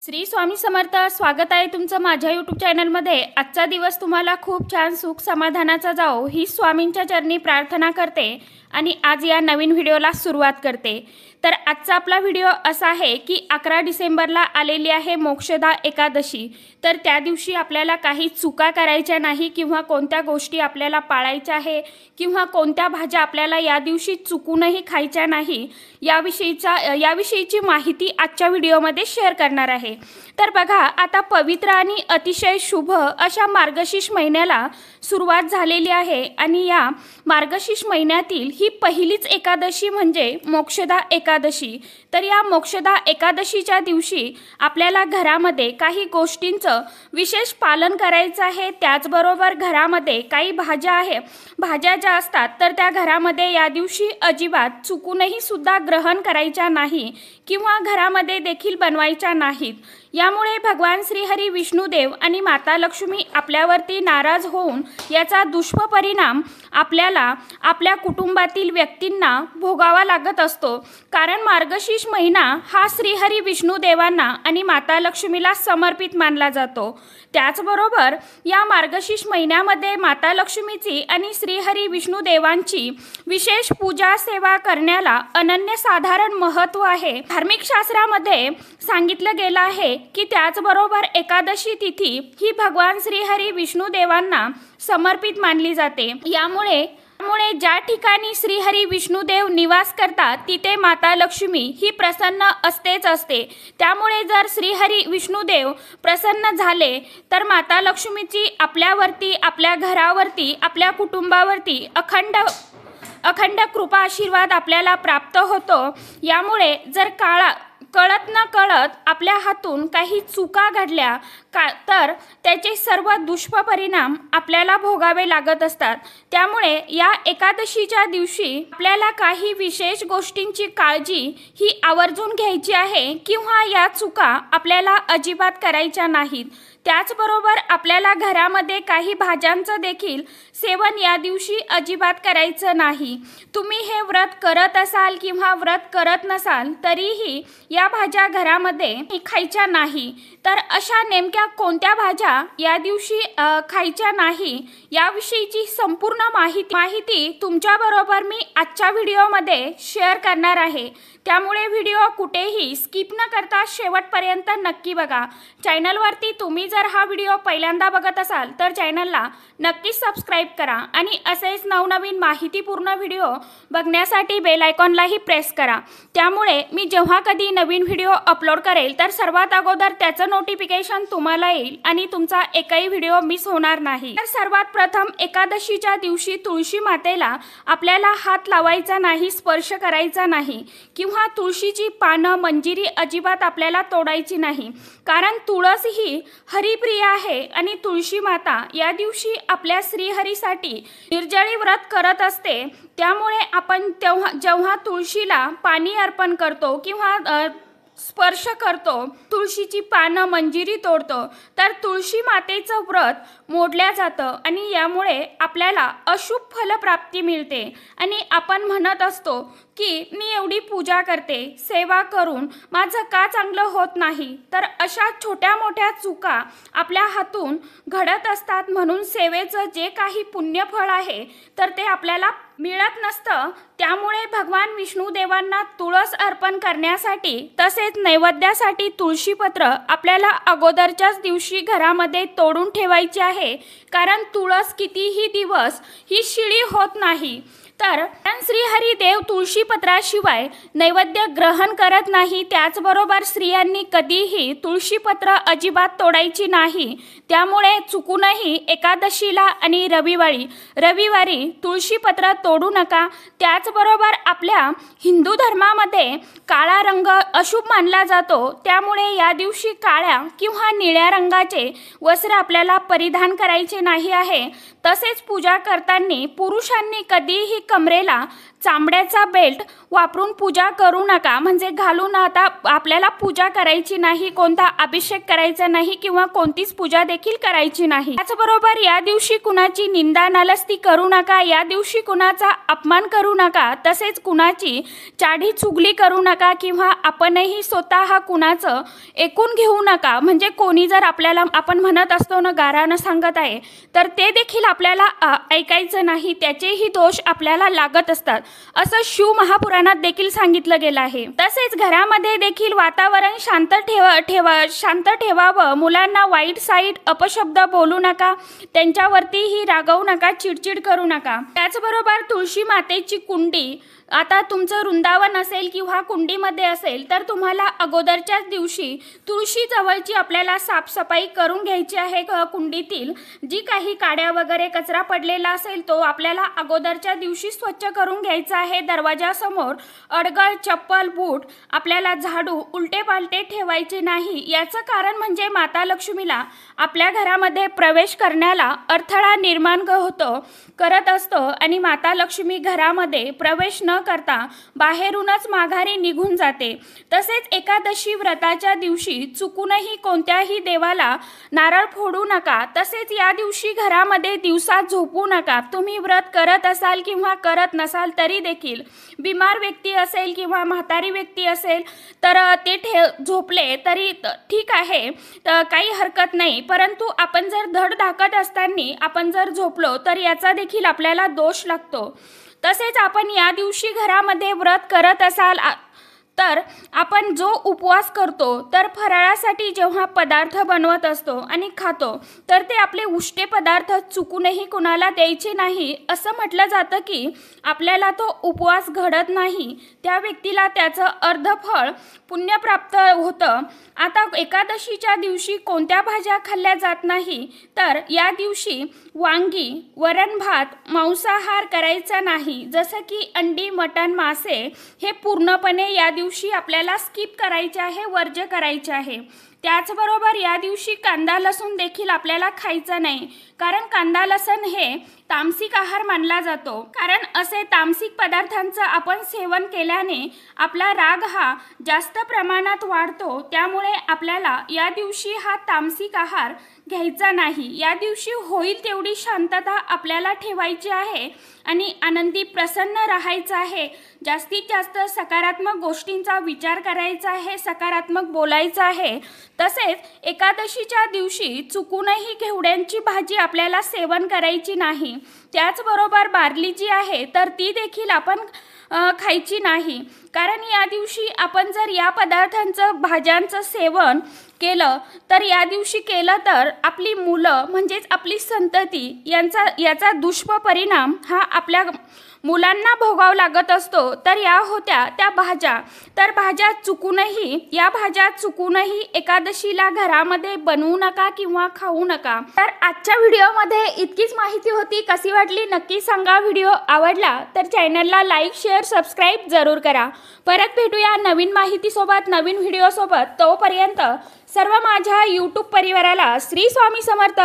श्री स्वामी समर्थ। स्वागत आहे तुमचं माझ्या यूट्यूब चॅनलमध्ये। आजचा दिवस तुम्हाला खूप छान सुख समाधानाचा जाओ ही स्वामींच्या चरणी प्रार्थना करते आणि आज या नवीन व्हिडिओला सुरुवात करते। तर आजचा आपला व्हिडिओ असा आहे की 11 डिसेंबरला आलेली आहे मोक्षदा एकादशी। तर त्या दिवशी आपल्याला काही चुका करायच्या नाही किंवा कोणत्या गोष्टी आपल्याला पाळायच्या आहे किंवा कोणत्या भाज्या आपल्याला या दिवशी चुकूनही खायच्या नाही याविषयीची माहिती आजच्या व्हिडिओमध्ये शेअर करणार आहे। तर बघा, आता पवित्र आणि अतिशय शुभ अशा मार्गशीर्ष महिन्याला सुरुवात झालेली आहे आणि या मार्गशीर्ष महिन्यातील ही पहिलीच एकादशी म्हणजे मोक्षदा एकादशी। तर या मोक्षदा एकादशीच्या दिवशी आपल्याला घरामध्ये काही गोष्टींचं विशेष पालन करायचं आहे। त्याचबरोबर घरामध्ये काही भाज्या ज्या असतात तर त्या घरामध्ये या दिवशी अजिबात चुकूनही सुद्धा ग्रहण करायच्या नाही किंवा घरामध्ये देखील बनवायच्या नाहीत। यामुळे भगवान श्रीहरी विष्णुदेव आणि माता लक्ष्मी आपल्यावरती नाराज होऊन याचा दुष्परिणाम आपल्याला आपल्या कुटुंबातील व्यक्तींना भोगावा लागत असतो। कारण मार्गशीर्ष महिना हा श्रीहरी विष्णुदेवांना आणि माता लक्ष्मीला समर्पित मानला जातो। त्याचबरोबर या मार्गशीर्ष महिन्यामध्ये माता लक्ष्मीची आणि श्रीहरी विष्णुदेवांची विशेष पूजा सेवा करण्याला अनन्यसाधारण महत्त्व आहे। धार्मिक शास्त्रामध्ये सांगितलं गेलं आहे की त्याचबरोबर एकादशी तिथी ही भगवान श्रीहरी विष्णुदेवांना समर्पित मानली जाते। यामुळे ज्या ठिकाणी श्रीहरी विष्णुदेव निवास करतात तिथे माता लक्ष्मी ही प्रसन्न असते। त्यामुळे जर श्रीहरी विष्णुदेव प्रसन्न झाले तर माता लक्ष्मीची आपल्यावरती, आपल्या घरावरती, आपल्या कुटुंबावरती अखंड कृपा आशीर्वाद आपल्याला प्राप्त होतो। यामुळे जर कळत न कळत आपल्या हातून काही चुका घडल्या तर त्याचे सर्व दुष्परिणाम आपल्याला भोगावे लागत असतात। त्यामुळे या एकादशीच्या दिवशी आपल्याला काही विशेष गोष्टींची काळजी ही आवर्जून घ्यायची आहे किंवा या चुका आपल्याला अजिबात करायच्या नाहीत। त्याचबरोबर आपल्याला घरामध्ये काही भाज्यांचं देखील सेवन या दिवशी अजिबात करायचं नाही। तुम्ही हे व्रत करत असाल किंवा व्रत करत नसाल तरीही या भाज्या घरामध्ये खायच्या नाही। तर अशा नेमक्या कोणत्या भाज्या या दिवशी खायच्या नाही याविषयीची संपूर्ण माहिती तुमच्याबरोबर मी आजच्या व्हिडिओमध्ये शेअर करणार आहे। त्यामुळे व्हिडिओ कुठेही स्किप न करता शेवटपर्यंत नक्की बघा। चॅनलवरती तुम्ही जर हा व्हिडिओ पहिल्यांदा बघत असाल तर चॅनलला नक्कीच सबस्क्राइब करा आणि असेच नवनवीन माहितीपूर्ण व्हिडिओ बघण्यासाठी बेल आयकॉनलाही प्रेस करा। त्यामुळे मी जेव्हा कधी नवीन व्हिडिओ अपलोड करेल तर सर्वात अगोदर त्याचं नोटिफिकेशन तुम्हाला येईल आणि तुमचा एकही व्हिडिओ मिस होणार नाही। तर सर्वात प्रथम एकादशीच्या दिवशी तुळशी मातेला आपल्याला हात लावायचा नाही, स्पर्श करायचा नाही किंवा तुळशीची पानं, मंजिरी अजिबात आपल्याला तोडायची नाही। कारण तुळस ही हरिप्रिय आहे आणि तुळशी माता या दिवशी आपल्या श्रीहरीसाठी निर्जळी व्रत करत असते। त्यामुळे आपण जेव्हा तुळशीला पाणी अर्पण करतो किंवा स्पर्श करतो, तुळशीची पानं, मंजिरी तोडतो तर तुळशी मातेचं व्रत मोडल्या जातं आणि यामुळे आपल्याला अशुभ फलप्राप्ती मिळते। आणि आपण म्हणत असतो की मी एवढी पूजा करते, सेवा करून माझं का चांगलं होत नाही। तर अशा छोट्या मोठ्या चुका आपल्या हातून घडत असतात, म्हणून सेवेचं जे काही पुण्यफळ आहे तर ते आपल्याला मिळत नसतं। त्यामुळे भगवान विष्णुदेवांना तुळस अर्पण करण्यासाठी तसेच नैवेद्यासाठी तुळशीपत्र आपल्याला अगोदरच्याच दिवशी घरामध्ये तोडून ठेवायचे आहे। कारण तुळस कितीही दिवस ही शिळी होत नाही। तर श्रीहरी देव तुळशीपत्राशिवाय नैवेद्य ग्रहण करत नाही। त्याचबरोबर स्त्रियांनी कधीही तुळशीपत्र अजिबात तोडायची नाही। त्यामुळे चुकूनही एकादशीला आणि रविवारी तुळशीपत्र तोडू नका। त्याचबरोबर आपल्या हिंदू धर्मामध्ये काळा रंग अशुभ मानला जातो। त्यामुळे या दिवशी काळ्या किंवा निळ्या रंगाचे वस्त्र आपल्याला परिधान करायचे नाही आहे। तसेच पूजा करताना पुरुषांनी कधीही कमरेला चांबड्याचा बेल्ट वापरून पूजा करू नका, म्हणजे घालून आता आपल्याला पूजा करायची नाही, कोणता अभिषेक करायचा नाही किंवा कोणतीच पूजा देखील करायची नाही। त्याचबरोबर या दिवशी कुणाची निंदा नालस्ती करू नका, या दिवशी कुणाचा अपमान करू नका, तसेच कुणाची चाढी चुगली करू नका किंवा आपणही स्वतः कुणाचं ऐकून घेऊ नका। म्हणजे कोणी जर आपल्याला आपण म्हणत असतो ना गारानं सांगत आहे तर ते देखील आपल्याला ऐकायचं नाही, त्याचेही दोष आपल्याला लागत असतात असं शिव महापुराणात देखील सांगितलं गेलं आहे। तसेच घरामध्ये देखील वातावरण शांत ठेवावं, मुलांना वाईट साईड अपशब्द बोलू नका, त्यांच्यावरतीही रागवू नका, चिडचिड करू नका। त्याचबरोबर तुळशी मातेची कुंडी आता तुमचं वृंदावन असेल किंवा कुंडीमध्ये असेल तर तुम्हाला अगोदरच्याच दिवशी तुळशी जवळची आपल्याला साफसफाई करून घ्यायची आहे। कुंडीतील जी काही काड्या वगैरे कचरा पडलेला असेल तो आपल्याला अगोदरच्या दिवशी स्वच्छ करून घ्यायचा आहे। दरवाजासमोर अडगळ, चप्पल, बूट आपल्याला झाडू उलटे पालटे ठेवायचे नाही। याचं कारण म्हणजे माता लक्ष्मीला आपल्या घरामध्ये प्रवेश करण्याला अडथळा निर्माण करत असतो आणि माता लक्ष्मी घरामध्ये प्रवेश न करता बाहेरूनच माघारी निघून जाते। तसेच एकादशी व्रताच्या दिवशी चुकूनही कोणत्याही देवाला नारळ फोडू नका। तसेच या दिवशी घरामध्ये दिवसा झोपू नका। तुम्ही व्रत करत असाल किंवा करत नसाल तरी देखील बिमार व्यक्ती असेल किंवा म्हातारी व्यक्ती असेल तर ते झोपले तरी ठीक आहे, काही हरकत नाही, परंतु आपण जर धडधाकट असताना आपण जर झोपलो तर याचा देखील आपल्याला दोष लागतो। तसेच आपण या दिवशी घरामध्ये व्रत करत असाल तर आपण जो उपवास करतो तर फराळासाठी जेव्हा पदार्थ बनवत असतो आणि खातो तर ते आपले उष्टे पदार्थ चुकूनही कुणाला द्यायचे नाही। असं म्हटलं जातं की आपल्याला तो उपवास घडत नाही, त्या व्यक्तीला त्याचं अर्धफळ पुण्य प्राप्त होतं। आता एकादशीच्या दिवशी कोणत्या भाज्या खाल्ल्या जात नाही तर या दिवशी वांगी, वरण भात, मांसाहार करायचा नाही, जसं की अंडी, मटण, मासे हे पूर्णपणे या दिवशी आपल्याला स्किप करायचे आहे, वर्ज्य करायचे आहे। त्याचबरोबर या दिवशी कांदा लसूण देखील आपल्याला खायचा नाही, कारण कांदा लसूण हे तामसिक आहार मानला जातो। कारण असे तामसिक पदार्थांचं आपण सेवन केल्याने आपला राग हा जास्त प्रमाणात वाढतो, त्यामुळे आपल्याला या दिवशी हा तामसिक आहार घ्यायचा नाही। या दिवशी होईल तेवढी शांतता आपल्याला ठेवायची आहे आणि आनंदी प्रसन्न राहायचं आहे। जास्तीत जास्त सकारात्मक गोष्टींचा विचार करायचा आहे, सकारात्मक बोलायचं आहे। तसेच एकादशीच्या दिवशी चुकूनही घेवड्यांची भाजी आपल्याला सेवन करायची नाही। त्याचबरोबर बार्ली जी आहे तर ती देखील आपण खायची नाही, कारण या दिवशी आपण जर या पदार्थांचं भाज्यांचं सेवन केलं तर या दिवशी केलं तर आपली मुलं म्हणजेच आपली संतती याचा दुष्परिणाम हा आपल्या मुलांना भोगावा लागत असतो। तर या होत्या त्या भाज्या, तर भाज्या चुकूनही एकादशीला घरामध्ये बनवू नका किंवा खाऊ नका। तर आजच्या व्हिडिओमध्ये इतकीच माहिती होती, कशी वाटली नक्की सांगा। व्हिडिओ आवडला तर चॅनलला लाईक, शेअर, सबस्क्राईब जरूर करा। परत भेटूया नवीन माहितीसोबत, नवीन व्हिडिओसोबत। तोपर्यंत सर्व माझ्या यूट्यूब परिवाराला श्री स्वामी समर्थ।